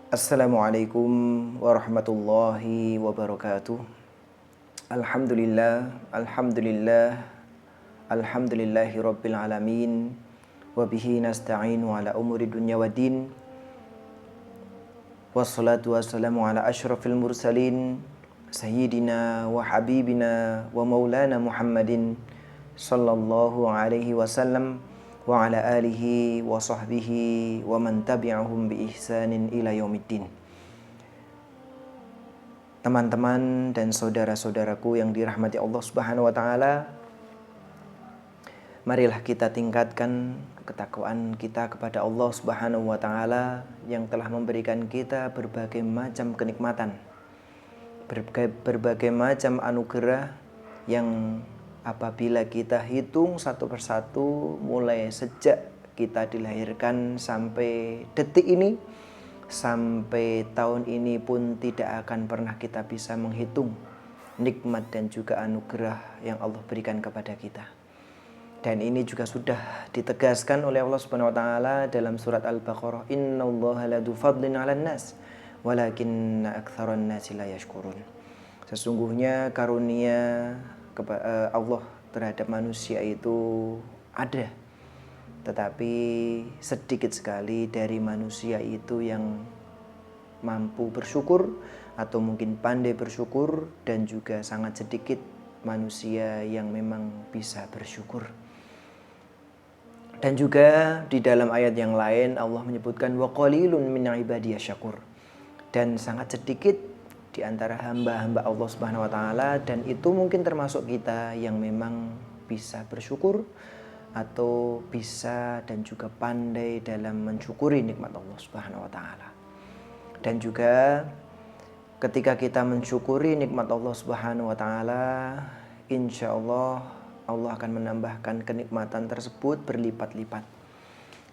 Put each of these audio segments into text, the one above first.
Assalamualaikum warahmatullahi wabarakatuh. Alhamdulillah, alhamdulillah, alhamdulillahi rabbil alamin. Wabihi nasta'inu ala umuri dunya wa din. Wassalatu wassalamu ala ashrafil mursalin Sayyidina wa habibina wa maulana Muhammadin sallallahu alaihi wasallam wa ala alihi wa sahbihi wa man tabi'ahum bi ihsanin ila yaumiddin. Teman-teman dan saudara-saudaraku yang dirahmati Allah Subhanahu wa taala, marilah kita tingkatkan ketakwaan kita kepada Allah Subhanahu wa taala yang telah memberikan kita berbagai macam kenikmatan, berbagai macam anugerah yang apabila kita hitung satu persatu mulai sejak kita dilahirkan sampai detik ini, sampai tahun ini pun tidak akan pernah kita bisa menghitung nikmat dan juga anugerah yang Allah berikan kepada kita. Dan ini juga sudah ditegaskan oleh Allah Subhanahu wa taala dalam surat Al-Baqarah, innallaha ladu fadlin 'alan nas walakinna aktsaran nasi la yashkurun. Sesungguhnya karunia Allah terhadap manusia itu ada, tetapi sedikit sekali dari manusia itu yang mampu bersyukur atau mungkin pandai bersyukur, dan juga sangat sedikit manusia yang memang bisa bersyukur. Dan juga di dalam ayat yang lain Allah menyebutkan wa qalilun min ibadiyasy syakur, dan sangat sedikit di antara hamba-hamba Allah Subhanahu wa taala, dan itu mungkin termasuk kita yang memang bisa bersyukur atau bisa dan juga pandai dalam mensyukuri nikmat Allah Subhanahu wa taala. Dan juga ketika kita mensyukuri nikmat Allah Subhanahu wa taala, insya Allah Allah akan menambahkan kenikmatan tersebut berlipat-lipat.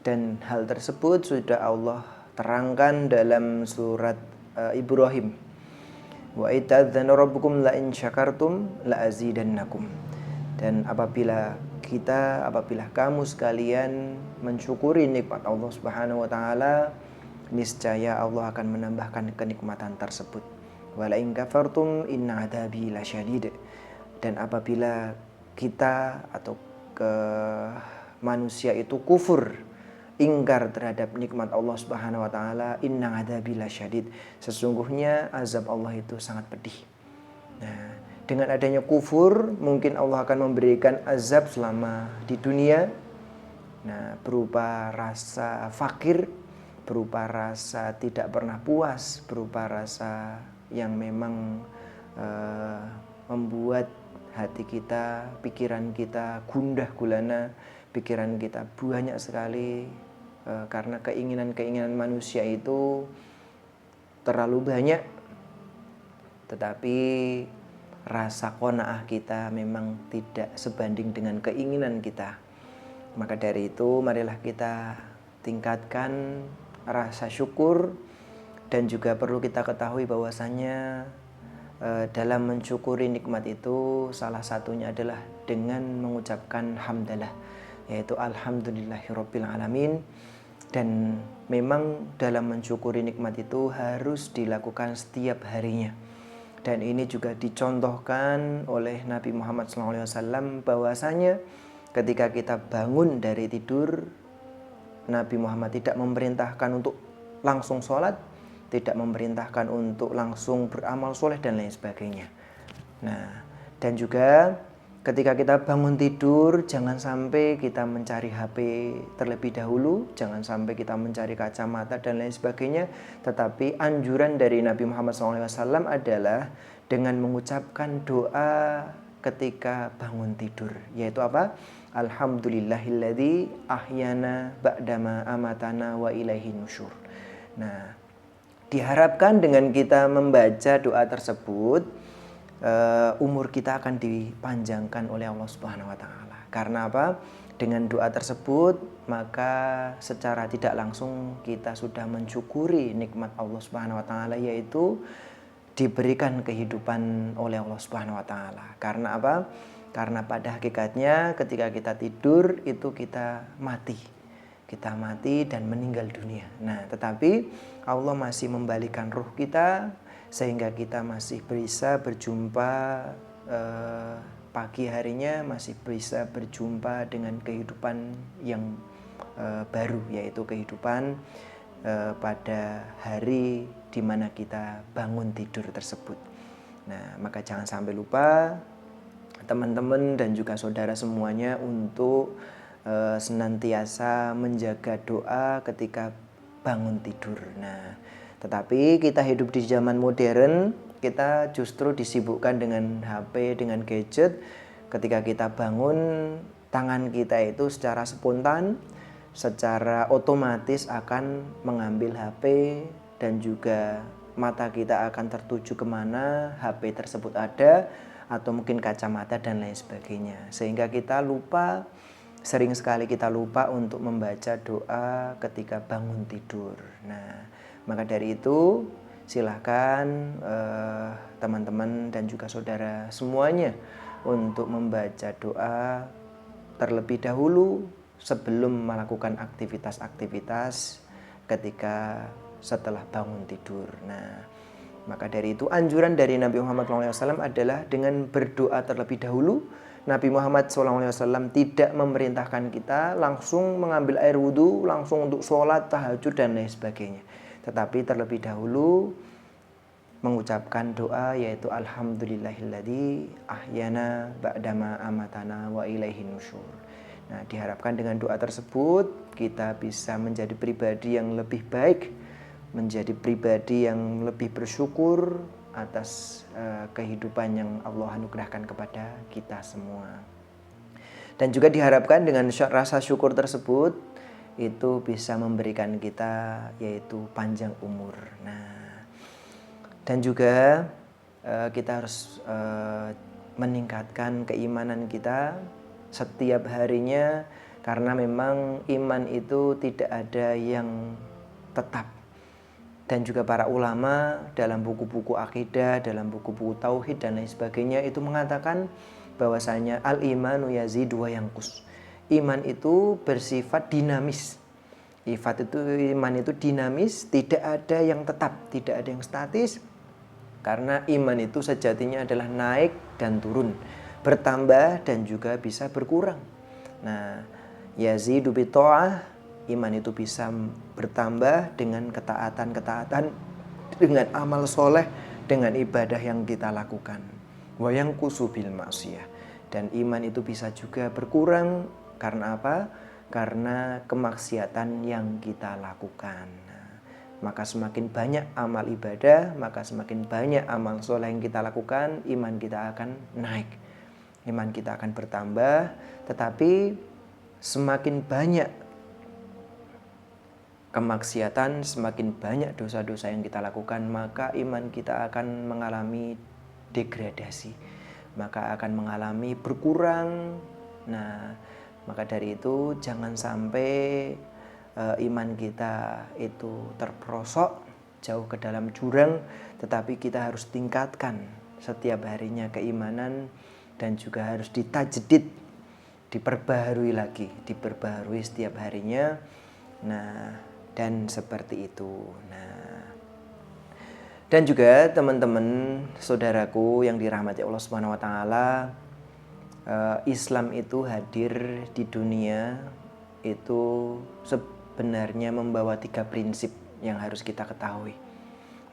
Dan hal tersebut sudah Allah terangkan dalam surat Ibrahim. Wa itadzana rabbukum la in syakartum la azidannakum. Dan apabila kamu sekalian mensyukuri nikmat Allah Subhanahu wa taala, niscaya Allah akan menambahkan kenikmatan tersebut. Wa la in kafartum inna adzabi lasyadid. Dan apabila kita atau manusia itu kufur, ingkar terhadap nikmat Allah Subhanahu wa taala, inna adzabi lasyadid, sesungguhnya azab Allah itu sangat pedih. Nah, dengan adanya kufur, mungkin Allah akan memberikan azab selama di dunia. Nah, berupa rasa fakir, berupa rasa tidak pernah puas, berupa rasa yang memang membuat hati kita, pikiran kita gundah gulana, pikiran kita banyak sekali karena keinginan-keinginan manusia itu terlalu banyak. Tetapi rasa qanaah kita memang tidak sebanding dengan keinginan kita. Maka dari itu marilah kita tingkatkan rasa syukur. Dan juga perlu kita ketahui bahwasanya dalam mensyukuri nikmat itu salah satunya adalah dengan mengucapkan hamdalah, yaitu alhamdulillahirabbil alamin. Dan memang dalam mensyukuri nikmat itu harus dilakukan setiap harinya. Dan ini juga dicontohkan oleh Nabi Muhammad SAW bahwasanya ketika kita bangun dari tidur, Nabi Muhammad tidak memerintahkan untuk langsung sholat, tidak memerintahkan untuk langsung beramal soleh dan lain sebagainya. Nah, dan juga ketika kita bangun tidur, jangan sampai kita mencari HP terlebih dahulu, jangan sampai kita mencari kacamata dan lain sebagainya. Tetapi anjuran dari Nabi Muhammad SAW adalah dengan mengucapkan doa ketika bangun tidur, yaitu apa? Alhamdulillahilladzi ahyana ba'dama amatana wa ilaihi nusyur. Nah, diharapkan dengan kita membaca doa tersebut, umur kita akan dipanjangkan oleh Allah Subhanahu wa taala. Karena apa? Dengan doa tersebut, maka secara tidak langsung kita sudah mensyukuri nikmat Allah Subhanahu wa taala, yaitu diberikan kehidupan oleh Allah Subhanahu wa taala. Karena apa? Karena pada hakikatnya ketika kita tidur itu kita mati. kita mati dan meninggal dunia. Nah, tetapi Allah masih membalikan ruh kita sehingga kita masih bisa berjumpa pagi harinya, masih bisa berjumpa dengan kehidupan yang baru, yaitu kehidupan pada hari di mana kita bangun tidur tersebut. Nah, maka jangan sampai lupa teman-teman dan juga saudara semuanya untuk senantiasa menjaga doa ketika bangun tidur. Nah, tetapi kita hidup di zaman modern, kita justru disibukkan dengan HP, dengan gadget. Ketika kita bangun, tangan kita itu secara spontan, secara otomatis akan mengambil HP dan juga mata kita akan tertuju kemana HP tersebut ada, atau mungkin kacamata dan lain sebagainya. Sehingga kita lupa, sering sekali kita lupa untuk membaca doa ketika bangun tidur. Nah, maka dari itu silahkan teman-teman dan juga saudara semuanya untuk membaca doa terlebih dahulu sebelum melakukan aktivitas-aktivitas ketika setelah bangun tidur. Nah, maka dari itu anjuran dari Nabi Muhammad SAW adalah dengan berdoa terlebih dahulu. Nabi Muhammad SAW tidak memerintahkan kita langsung mengambil air wudhu, langsung untuk sholat, tahajud, dan lain sebagainya. Tetapi terlebih dahulu mengucapkan doa, yaitu Alhamdulillahilladzi ahyana ba'dama amatana wa ilaihin nusyur. Nah, diharapkan dengan doa tersebut kita bisa menjadi pribadi yang lebih baik, menjadi pribadi yang lebih bersyukur atas kehidupan yang Allah anugerahkan kepada kita semua. Dan juga diharapkan dengan rasa syukur tersebut itu bisa memberikan kita yaitu panjang umur. Nah, dan juga kita harus meningkatkan keimanan kita setiap harinya, karena memang iman itu tidak ada yang tetap. Dan juga para ulama dalam buku-buku akidah, dalam buku-buku tauhid dan lain sebagainya itu mengatakan bahwasanya al-imanu yazidu wa yanqus. Iman itu bersifat dinamis. Iman itu dinamis, tidak ada yang tetap, tidak ada yang statis. Karena iman itu sejatinya adalah naik dan turun, bertambah dan juga bisa berkurang. Nah, yazidu bi ta'ah, iman itu bisa bertambah dengan ketaatan-ketaatan, dengan amal soleh, dengan ibadah yang kita lakukan. Wa yanqusu bil ma'siyah. Dan iman itu bisa juga berkurang karena apa? Karena kemaksiatan yang kita lakukan. Nah, maka semakin banyak amal ibadah, maka semakin banyak amal soleh yang kita lakukan, iman kita akan naik, iman kita akan bertambah. Tetapi semakin banyak kemaksiatan, semakin banyak dosa-dosa yang kita lakukan, maka iman kita akan mengalami degradasi, maka akan mengalami berkurang. Nah, maka dari itu jangan sampai iman kita itu terperosok jauh ke dalam jurang, tetapi kita harus tingkatkan setiap harinya keimanan dan juga harus ditajdid, diperbaharui lagi, diperbaharui setiap harinya. Nah, dan seperti itu. Nah, dan juga teman-teman saudaraku yang dirahmati Allah Subhanahu wa taala, Islam itu hadir di dunia itu sebenarnya membawa 3 prinsip yang harus kita ketahui.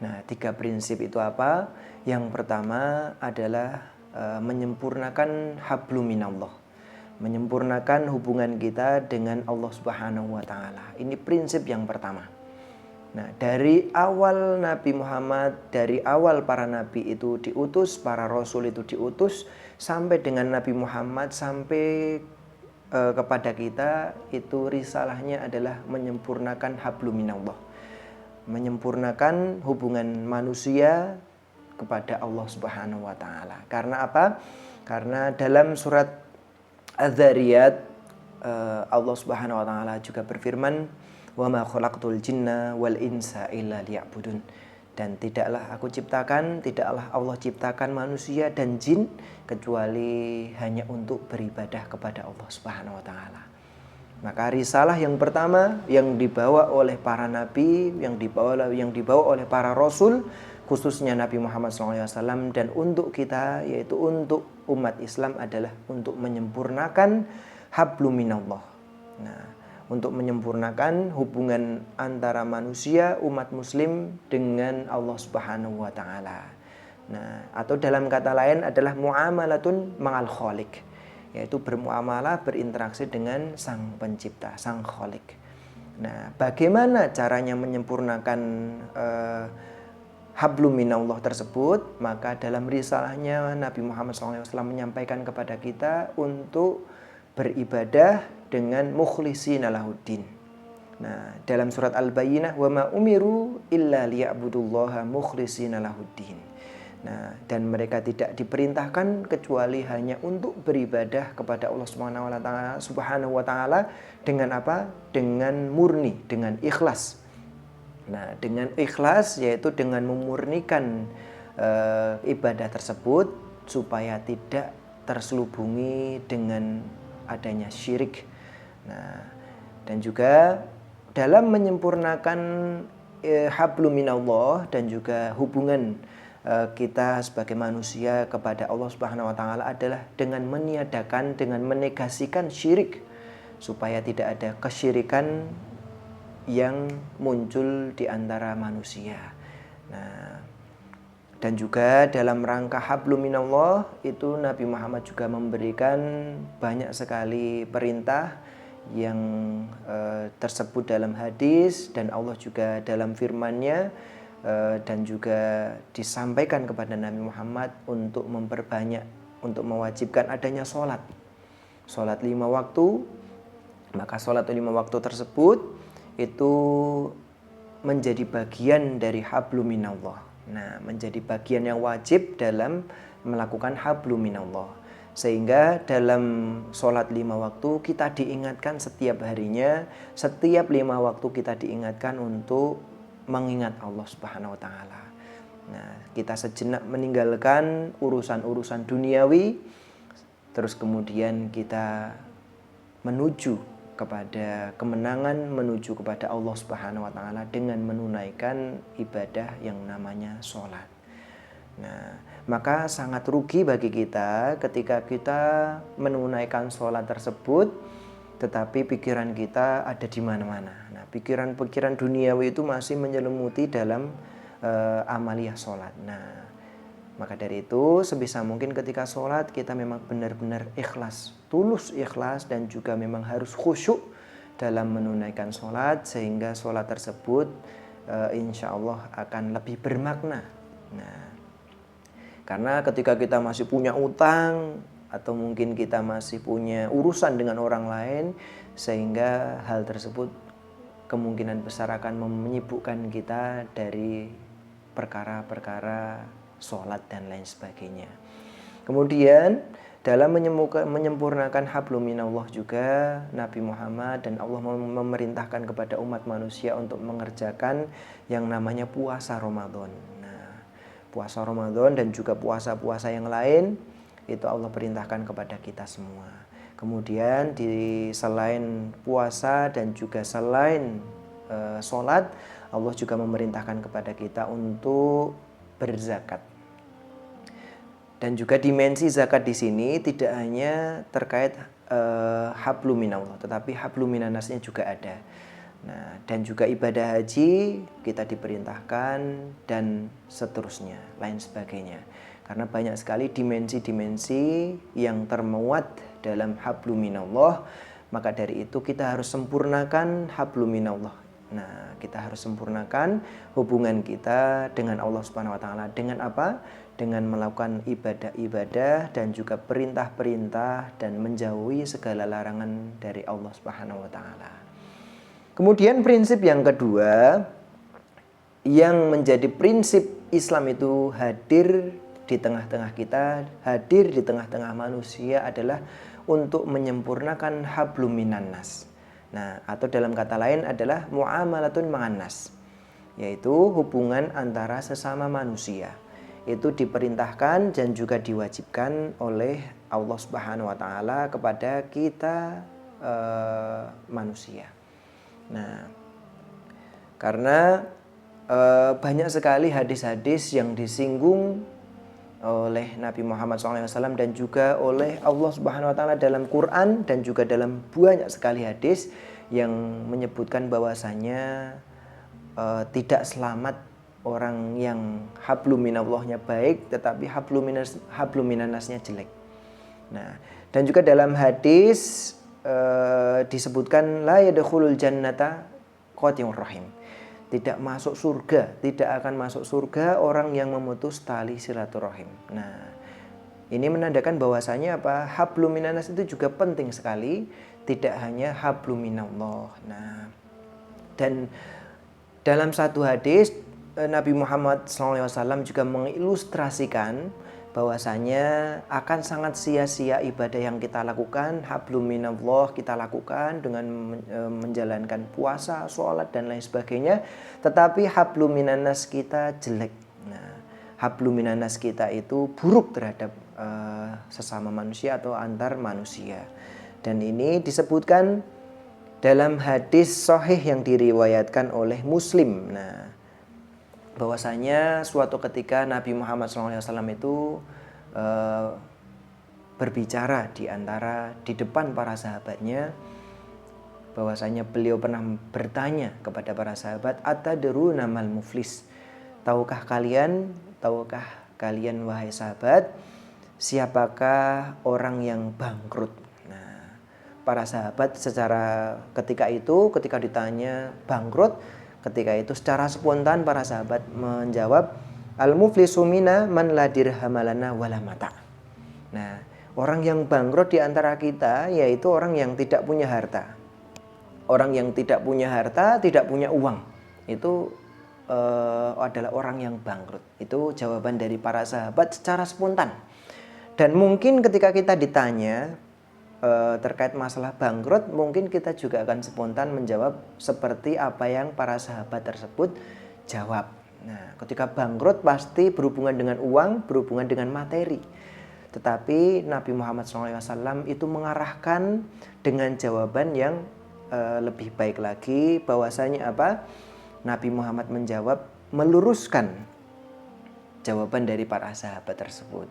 Nah, 3 prinsip itu apa? Yang pertama adalah menyempurnakan hablum minallah, menyempurnakan hubungan kita dengan Allah Subhanahu wa taala. Ini prinsip yang pertama. Nah, dari awal Nabi Muhammad, dari awal para nabi itu diutus, para rasul itu diutus, sampai dengan Nabi Muhammad sampai kepada kita, itu risalahnya adalah menyempurnakan hablum minallah, menyempurnakan hubungan manusia kepada Allah Subhanahu wa taala. Karena apa? Karena dalam surat Az-Zariyat Allah Subhanahu wa taala juga berfirman, "Wa ma khalaqtul jinna wal insa illa liya'budun." Dan tidaklah Allah ciptakan manusia dan jin kecuali hanya untuk beribadah kepada Allah Subhanahu wa taala. Maka risalah yang pertama yang dibawa oleh para nabi, yang dibawa oleh para rasul, khususnya Nabi Muhammad SAW, dan untuk kita, yaitu untuk umat Islam, adalah untuk menyempurnakan hablum minallah. Nah, untuk menyempurnakan hubungan antara manusia, umat muslim dengan Allah Subhanahu wa taala. Nah, atau dalam kata lain adalah muamalatun ma'al khaliq, yaitu bermuamalah, berinteraksi dengan sang pencipta, sang khaliq. Nah, bagaimana caranya menyempurnakan hablum minallah tersebut? Maka dalam risalahnya Nabi Muhammad SAW menyampaikan kepada kita untuk beribadah dengan mukhlisina lahuddin. Nah, dalam surat Al-Bayyinah, wa ma umiru illa liya'budullaha mukhlisina lahuddin. Nah, dan mereka tidak diperintahkan kecuali hanya untuk beribadah kepada Allah Subhanahu wa taala dengan apa? Dengan murni, dengan ikhlas. Nah, dengan ikhlas yaitu dengan memurnikan ibadah tersebut supaya tidak terselubungi dengan adanya syirik. Nah, dan juga dalam menyempurnakan hablum minallah dan juga hubungan kita sebagai manusia kepada Allah Subhanahu wa taala adalah dengan meniadakan, dengan menegasikan syirik, supaya tidak ada kesyirikan yang muncul di antara manusia. Nah, dan juga dalam rangka hablum minallah itu Nabi Muhammad juga memberikan banyak sekali perintah yang tersebut dalam hadis, dan Allah juga dalam firman-Nya dan juga disampaikan kepada Nabi Muhammad untuk memperbanyak, untuk mewajibkan adanya sholat 5 waktu. Maka sholat 5 waktu tersebut itu menjadi bagian dari hablum minallah. Nah, menjadi bagian yang wajib dalam melakukan hablum minallah. Sehingga dalam sholat 5 waktu kita diingatkan setiap harinya, setiap 5 waktu kita diingatkan untuk mengingat Allah Subhanahu wa taala. Nah, kita sejenak meninggalkan urusan-urusan duniawi, terus kemudian kita menuju kepada kemenangan, menuju kepada Allah Subhanahu wa taala dengan menunaikan ibadah yang namanya sholat. Nah, maka sangat rugi bagi kita ketika kita menunaikan sholat tersebut tetapi pikiran kita ada di mana-mana. Nah, pikiran-pikiran duniawi itu masih menyelimuti dalam amaliyah sholat. Nah, maka dari itu sebisa mungkin ketika sholat kita memang benar-benar ikhlas, tulus ikhlas, dan juga memang harus khusyuk dalam menunaikan sholat, sehingga sholat tersebut insya Allah akan lebih bermakna. Nah, karena ketika kita masih punya utang atau mungkin kita masih punya urusan dengan orang lain, sehingga hal tersebut kemungkinan besar akan menyibukkan kita dari perkara-perkara sholat dan lain sebagainya. Kemudian dalam menyempurnakan hablum minallah juga Nabi Muhammad dan Allah memerintahkan kepada umat manusia untuk mengerjakan yang namanya puasa Ramadan. Nah, puasa Ramadan dan juga puasa-puasa yang lain itu Allah perintahkan kepada kita semua. Kemudian selain puasa dan juga selain sholat, Allah juga memerintahkan kepada kita untuk berzakat. Dan juga dimensi zakat di sini tidak hanya terkait hablum minallah, tetapi hablum minannasnya juga ada. Nah, dan juga ibadah haji kita diperintahkan dan seterusnya, lain sebagainya. Karena banyak sekali dimensi-dimensi yang termuat dalam hablum minallah, maka dari itu kita harus sempurnakan hablum minallah. Nah, kita harus sempurnakan hubungan kita dengan Allah Subhanahu wa taala dengan apa? Dengan melakukan ibadah-ibadah dan juga perintah-perintah dan menjauhi segala larangan dari Allah Subhanahu wa taala. Kemudian prinsip yang kedua yang menjadi prinsip Islam itu hadir di tengah-tengah kita, hadir di tengah-tengah manusia adalah untuk menyempurnakan hablum minannas. Nah, atau dalam kata lain adalah muamalatun ma'annas, yaitu hubungan antara sesama manusia. Itu diperintahkan dan juga diwajibkan oleh Allah Subhanahu wa taala kepada kita manusia. Nah, karena banyak sekali hadis-hadis yang disinggung oleh Nabi Muhammad SAW dan juga oleh Allah Subhanahu Wa Taala dalam Quran dan juga dalam banyak sekali hadis yang menyebutkan bahwasanya tidak selamat orang yang hablum minallahnya baik tetapi hablum minannasnya jelek. Nah, dan juga dalam hadis disebutkan la yadkhulul jannata qati'ur rahim. Tidak masuk surga, tidak akan masuk surga orang yang memutus tali silaturahim. Nah, ini menandakan bahwasanya apa? Hablum minannas itu juga penting sekali, tidak hanya hablum minallah. Nah, dan dalam satu hadis Nabi Muhammad SAW juga mengilustrasikan bahwasanya akan sangat sia-sia ibadah yang kita lakukan, hablum minallah kita lakukan dengan menjalankan puasa, sholat dan lain sebagainya, tetapi hablum minannas kita jelek. Nah, hablum minannas kita itu buruk terhadap sesama manusia atau antar manusia. Dan ini disebutkan dalam hadis sahih yang diriwayatkan oleh Muslim. Nah, bahwasanya suatu ketika Nabi Muhammad SAW itu berbicara di depan para sahabatnya, bahwasanya beliau pernah bertanya kepada para sahabat, atadruna mal muflis? Tahukah kalian wahai sahabat, siapakah orang yang bangkrut? Nah, para sahabat ketika ditanya bangkrut, ketika itu secara spontan para sahabat menjawab, al-muflisu mina man la dirhamalana wala mata. Nah, orang yang bangkrut di antara kita yaitu orang yang tidak punya harta. Orang yang tidak punya harta, tidak punya uang. Itu adalah orang yang bangkrut. Itu jawaban dari para sahabat secara spontan. Dan mungkin ketika kita ditanya terkait masalah bangkrut, mungkin kita juga akan spontan menjawab seperti apa yang para sahabat tersebut jawab. Nah, ketika bangkrut pasti berhubungan dengan uang, berhubungan dengan materi. Tetapi Nabi Muhammad SAW itu mengarahkan dengan jawaban yang lebih baik lagi, bahwasanya apa? Nabi Muhammad menjawab, meluruskan jawaban dari para sahabat tersebut.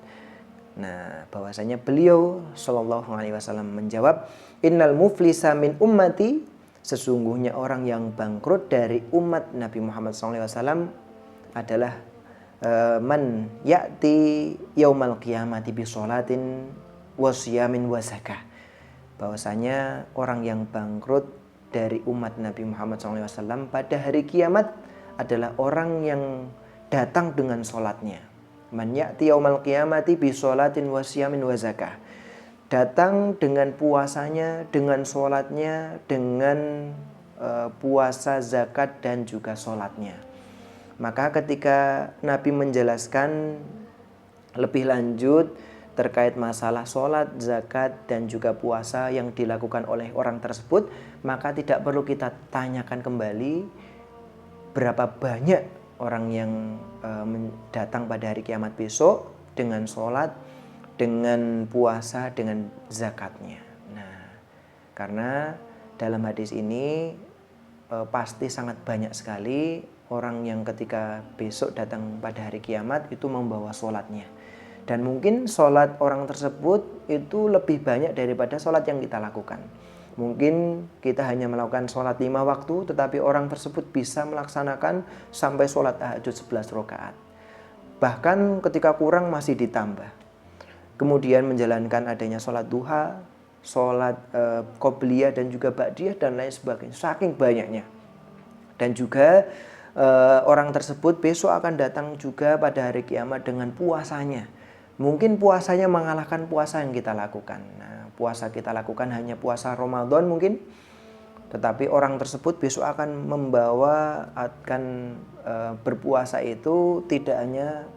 Nah, bahwasanya beliau Shallallahu Alaihi Wasallam menjawab, innal muflisa min ummati, sesungguhnya orang yang bangkrut dari umat Nabi Muhammad SAW adalah man ya'ti yaumal qiyamati bi sholatin wa siyamin wa zakah. Bahwasanya orang yang bangkrut dari umat Nabi Muhammad SAW pada hari kiamat adalah orang yang datang dengan sholatnya. Man ya'ti yaumal qiyamati bi sholatin wa siyamin wa zakah. Datang dengan puasanya, dengan sholatnya, dengan puasa, zakat dan juga sholatnya. Maka ketika Nabi menjelaskan lebih lanjut terkait masalah sholat, zakat dan juga puasa yang dilakukan oleh orang tersebut, maka tidak perlu kita tanyakan kembali berapa banyak orang yang datang pada hari kiamat besok dengan sholat, dengan puasa, dengan zakatnya. Nah, karena dalam hadis ini pasti sangat banyak sekali orang yang ketika besok datang pada hari kiamat itu membawa sholatnya. Dan mungkin sholat orang tersebut itu lebih banyak daripada sholat yang kita lakukan. Mungkin kita hanya melakukan sholat 5 waktu, tetapi orang tersebut bisa melaksanakan sampai sholat tahajud 11 rakaat. Bahkan ketika kurang masih ditambah. Kemudian menjalankan adanya sholat duha, sholat qobliyah dan juga ba'diyah dan lain sebagainya. Saking banyaknya. Dan juga orang tersebut besok akan datang juga pada hari kiamat dengan puasanya. Mungkin puasanya mengalahkan puasa yang kita lakukan. Nah, puasa kita lakukan hanya puasa Ramadan mungkin. Tetapi orang tersebut besok akan berpuasa itu tidak hanya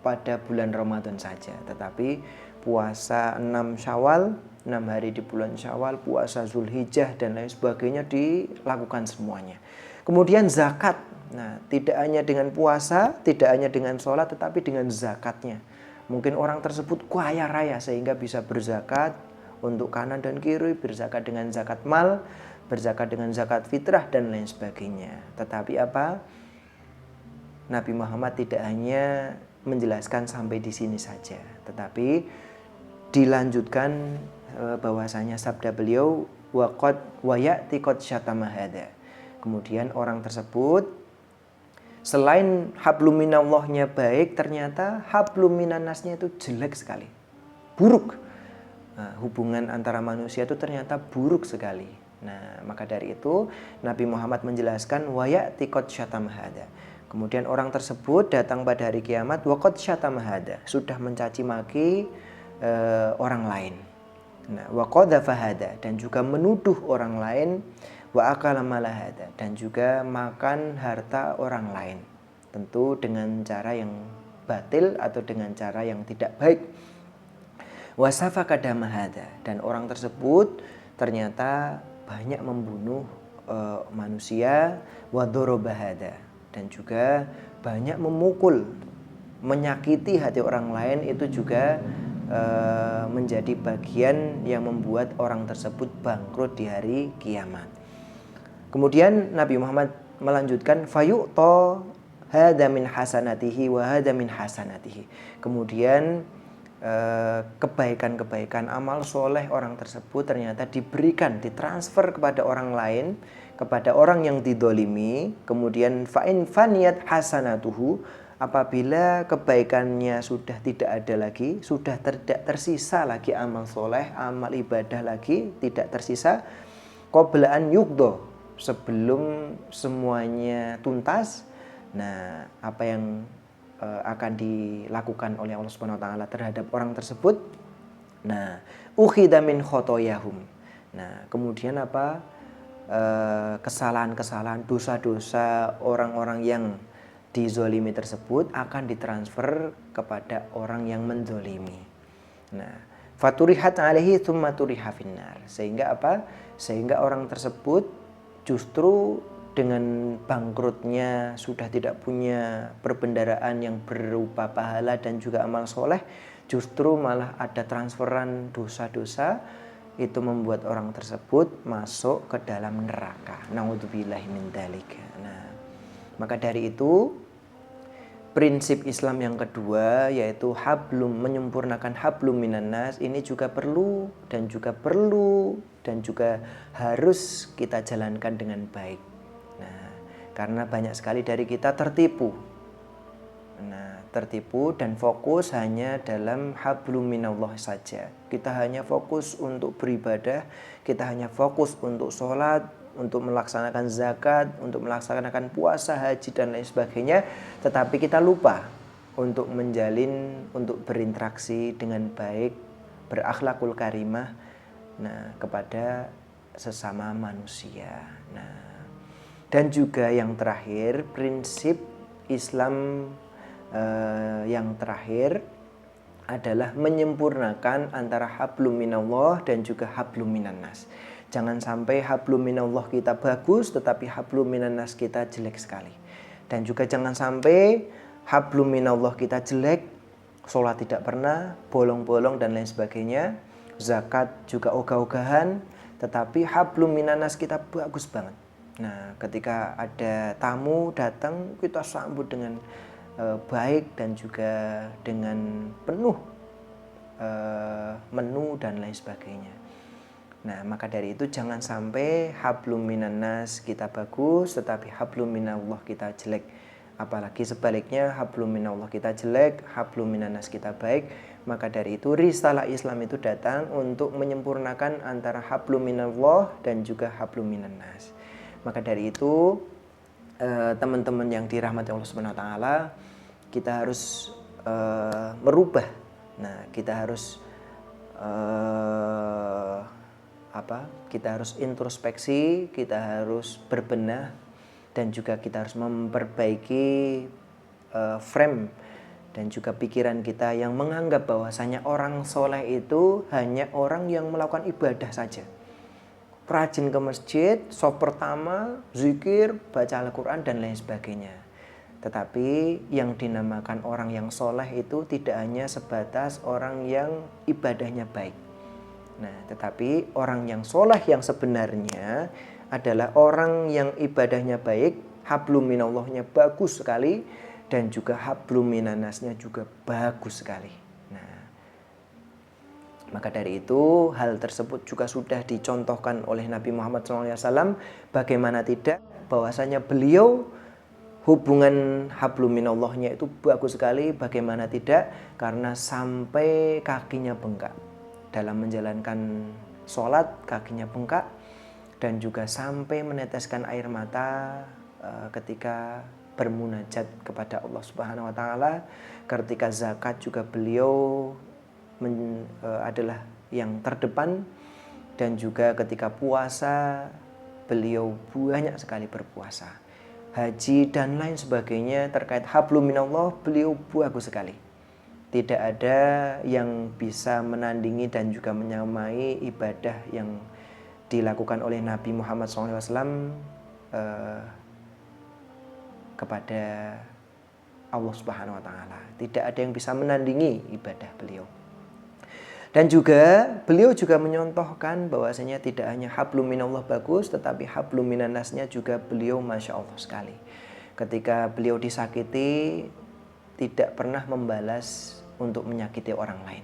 pada bulan Ramadan saja, tetapi puasa 6 Syawal, 6 hari di bulan Syawal, puasa Zulhijjah dan lain sebagainya dilakukan semuanya. Kemudian zakat. Nah, tidak hanya dengan puasa, tidak hanya dengan sholat, tetapi dengan zakatnya. Mungkin orang tersebut kaya raya sehingga bisa berzakat untuk kanan dan kiri, berzakat dengan zakat mal, berzakat dengan zakat fitrah dan lain sebagainya. Tetapi apa? Nabi Muhammad tidak hanya menjelaskan sampai di sini saja, tetapi dilanjutkan bahwasanya sabda beliau waqad wa ya'ti qad syatama hada. Kemudian orang tersebut selain hablum minallahnya baik, ternyata hablum minannasnya itu jelek sekali, buruk. Nah, hubungan antara manusia itu ternyata buruk sekali. Nah, maka dari itu Nabi Muhammad menjelaskan wa ya'ti qad syatama hada. Kemudian orang tersebut datang pada hari kiamat waqad syatama hada, sudah mencaci maki orang lain. Nah, wa qadhafa hada, dan juga menuduh orang lain, wa akala mala hada, dan juga makan harta orang lain. Tentu dengan cara yang batil atau dengan cara yang tidak baik. Wa safaka dama hada, dan orang tersebut ternyata banyak membunuh manusia, wa daraba hada, dan juga banyak memukul, menyakiti hati orang lain. Itu juga menjadi bagian yang membuat orang tersebut bangkrut di hari kiamat. Kemudian Nabi Muhammad melanjutkan fayu'ta hada min hasanatihi wa hada min hasanatihi. Kemudian kebaikan-kebaikan amal soleh orang tersebut ternyata diberikan, ditransfer kepada orang lain, kepada orang yang didolimi. Kemudian fa'in faniyat hasanatuhu, apabila kebaikannya sudah tidak ada lagi, sudah tidak tersisa lagi amal soleh, amal ibadah lagi tidak tersisa, qabla an yuqdo, sebelum semuanya tuntas. Nah, apa yang akan dilakukan oleh Allah Subhanahu wa taala terhadap orang tersebut? Nah, ukhidha min khotoyahum. Nah, kemudian apa? Kesalahan-kesalahan, dosa-dosa orang-orang yang dizolimi tersebut akan ditransfer kepada orang yang menzolimi. Nah, faturihat alaihi tsumma turiha finnar. Sehingga apa? Sehingga orang tersebut justru dengan bangkrutnya, sudah tidak punya perbendaraan yang berupa pahala dan juga amal soleh, justru malah ada transferan dosa-dosa. Itu membuat orang tersebut masuk ke dalam neraka. Na'udzubillahi min dzalika. Nah, maka dari itu prinsip Islam yang kedua, yaitu hablum, menyempurnakan hablum minannas, ini juga perlu dan juga harus kita jalankan dengan baik. Nah, karena banyak sekali dari kita tertipu. Nah, tertipu dan fokus hanya dalam hablum minallah saja. Kita hanya fokus untuk beribadah, kita hanya fokus untuk sholat, untuk melaksanakan zakat, untuk melaksanakan puasa, haji dan lain sebagainya. Tetapi kita lupa untuk menjalin, untuk berinteraksi dengan baik, berakhlakul karimah, nah, kepada sesama manusia. Nah, dan juga yang terakhir, prinsip Islam yang terakhir adalah menyempurnakan antara hablum minallah dan juga hablum minannas. Jangan sampai hablum minallah kita bagus tetapi hablum minannas kita jelek sekali. Dan juga jangan sampai hablum minallah kita jelek, sholat tidak pernah, bolong-bolong dan lain sebagainya, zakat juga ogah-ogahan, tetapi hablum minannas kita bagus banget. Nah, ketika ada tamu datang, kita sambut dengan baik dan juga dengan penuh menu dan lain sebagainya. Nah, maka dari itu jangan sampai hablum minannas kita bagus tetapi hablum minallah kita jelek. Apalagi sebaliknya, hablum minallah kita jelek, hablum minannas kita baik. Maka dari itu risalah Islam itu datang untuk menyempurnakan antara hablum minallah dan juga hablum minannas. Maka dari itu teman-teman yang dirahmati Allah Subhanahu wa taala, kita harus merubah. Nah, kita harus kita harus introspeksi, kita harus berbenah, dan juga kita harus memperbaiki frame dan juga pikiran kita yang menganggap bahwasanya orang soleh itu hanya orang yang melakukan ibadah saja, rajin ke masjid, shop pertama, zikir, baca Al-Quran dan lain sebagainya. Tetapi yang dinamakan orang yang soleh itu tidak hanya sebatas orang yang ibadahnya baik. Nah, tetapi orang yang soleh yang sebenarnya adalah orang yang ibadahnya baik, hablum minallahnya bagus sekali, dan juga hablum minannasnya juga bagus sekali. Nah, maka dari itu hal tersebut juga sudah dicontohkan oleh Nabi Muhammad SAW. Bagaimana tidak, bahwasanya beliau hubungan hablum minallahnya itu bagus sekali. Bagaimana tidak, karena sampai kakinya bengkak dalam menjalankan sholat, kakinya bengkak, dan juga sampai meneteskan air mata ketika bermunajat kepada Allah Subhanahu wa taala. Ketika zakat juga beliau adalah yang terdepan, dan juga ketika puasa beliau banyak sekali berpuasa. Haji dan lain sebagainya terkait hablum minallah beliau bagus sekali. Tidak ada yang bisa menandingi dan juga menyamai ibadah yang dilakukan oleh Nabi Muhammad SAW kepada Allah Subhanahu wa taala. Tidak ada yang bisa menandingi ibadah beliau. Dan juga beliau juga menyontohkan bahwasanya tidak hanya hablum minallah bagus, tetapi hablum minannasnya juga beliau Masya Allah sekali. Ketika beliau disakiti, tidak pernah membalas untuk menyakiti orang lain.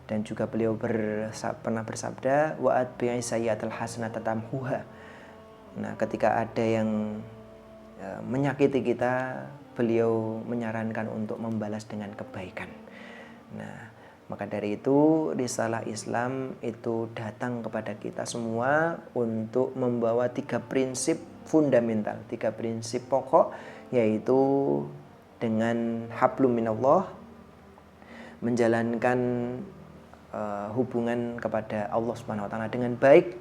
Dan juga beliau pernah bersabda, wa atbi'i sayyi'atal hasanata tamhuha. Nah, ketika ada yang menyakiti kita, beliau menyarankan untuk membalas dengan kebaikan. Nah, maka dari itu risalah Islam itu datang kepada kita semua untuk membawa 3 prinsip fundamental, 3 prinsip pokok, yaitu dengan hablum minallah, menjalankan hubungan kepada Allah Subhanahu wa taala dengan baik.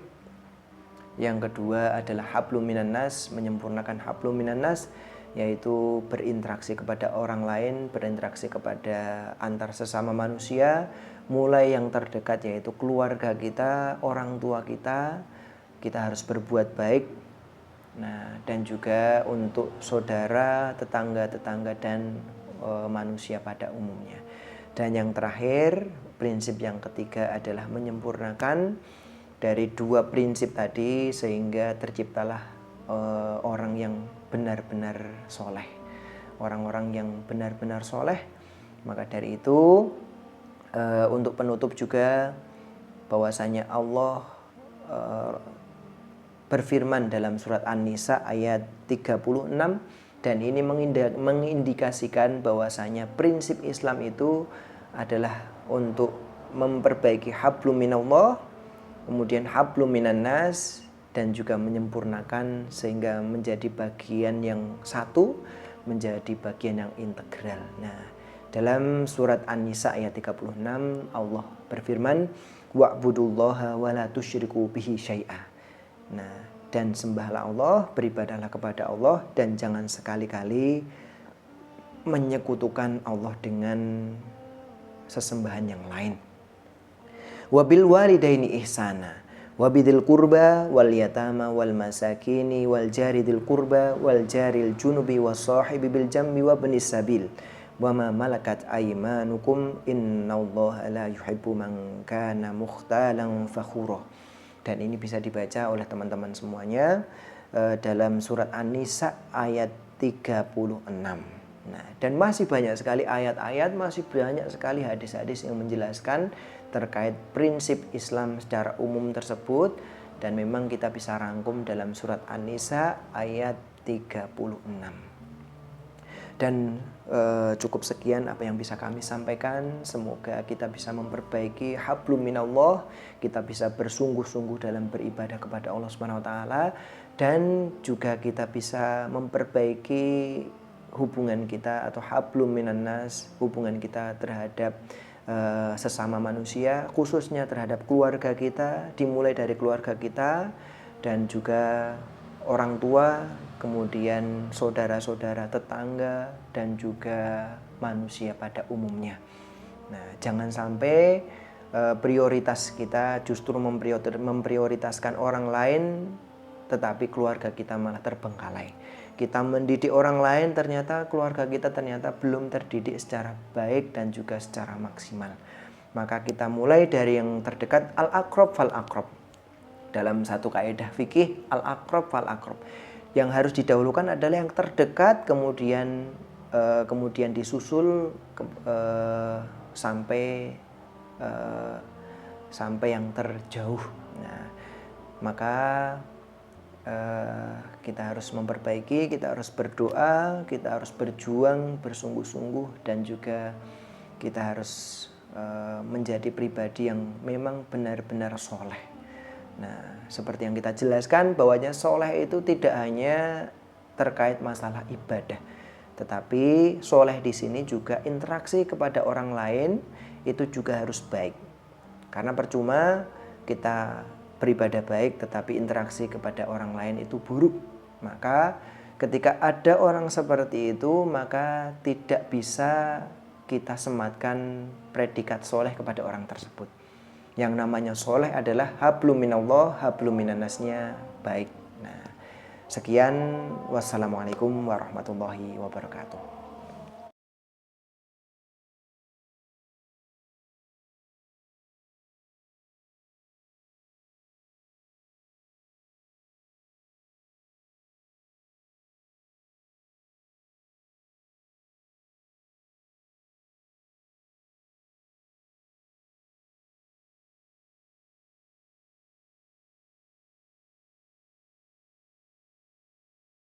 Yang kedua adalah hablum minannas, menyempurnakan hablum minannas, yaitu berinteraksi kepada orang lain, berinteraksi kepada antar sesama manusia, mulai yang terdekat yaitu keluarga kita, orang tua kita harus berbuat baik. Nah, dan juga untuk saudara, tetangga-tetangga dan manusia pada umumnya. Dan yang terakhir, prinsip yang ketiga adalah menyempurnakan dari 2 prinsip tadi sehingga terciptalah orang yang benar-benar soleh, orang-orang yang benar-benar soleh. Maka dari itu untuk penutup juga bahwasanya Allah berfirman dalam surat An-Nisa ayat 36, dan ini mengindikasikan bahwasanya prinsip Islam itu adalah untuk memperbaiki hablum minallah, kemudian hablum minannas, dan juga menyempurnakan sehingga menjadi bagian yang satu, menjadi bagian yang integral. Nah, dalam surat An-Nisa ayat 36 Allah berfirman, wa'budullaha wa la tusyriku bihi syai'a. Nah, dan sembahlah Allah, beribadahlah kepada Allah, dan jangan sekali-kali menyekutukan Allah dengan sesembahan yang lain. Wabil walidaini ihsana wabidil qurba wal yatama wal masakini wal jari dil qurba wal jaril junubi was sahibi bil jambi wa ibnis sabil wa ma malakat aymanukum innallaha la yuhibbu man kana mukhtalan fakhura. Dan ini bisa dibaca oleh teman-teman semuanya dalam surat An-Nisa ayat 36. Nah, dan masih banyak sekali ayat-ayat, masih banyak sekali hadis-hadis yang menjelaskan terkait prinsip Islam secara umum tersebut, dan memang kita bisa rangkum dalam surat An-Nisa ayat 36. Dan cukup sekian apa yang bisa kami sampaikan. Semoga kita bisa memperbaiki hablum minallah, kita bisa bersungguh-sungguh dalam beribadah kepada Allah Subhanahu wa taala, dan juga kita bisa memperbaiki hubungan kita atau hablum minannas, hubungan kita terhadap sesama manusia, khususnya terhadap keluarga kita, dimulai dari keluarga kita dan juga orang tua, kemudian saudara-saudara, tetangga, dan juga manusia pada umumnya. Nah, jangan sampai prioritas kita justru memprioritaskan orang lain, tetapi keluarga kita malah terbengkalai. Kita mendidik orang lain, ternyata keluarga kita ternyata belum terdidik secara baik dan juga secara maksimal. Maka kita mulai dari yang terdekat, al-aqrab fal aqrab. Dalam satu kaidah fikih, al-aqrab fal aqrab. Yang harus didahulukan adalah yang terdekat, kemudian disusul sampai yang terjauh. Nah, maka kita harus memperbaiki, kita harus berdoa, kita harus berjuang bersungguh-sungguh, dan juga kita harus menjadi pribadi yang memang benar-benar soleh. Nah, seperti yang kita jelaskan bahwanya soleh itu tidak hanya terkait masalah ibadah, tetapi soleh di sini juga interaksi kepada orang lain itu juga harus baik. Karena percuma kita beribadah baik tetapi interaksi kepada orang lain itu buruk. Maka ketika ada orang seperti itu, maka tidak bisa kita sematkan predikat soleh kepada orang tersebut. Yang namanya soleh adalah hablum minallah, hablum minannasnya baik. Nah, sekian, wassalamualaikum warahmatullahi wabarakatuh.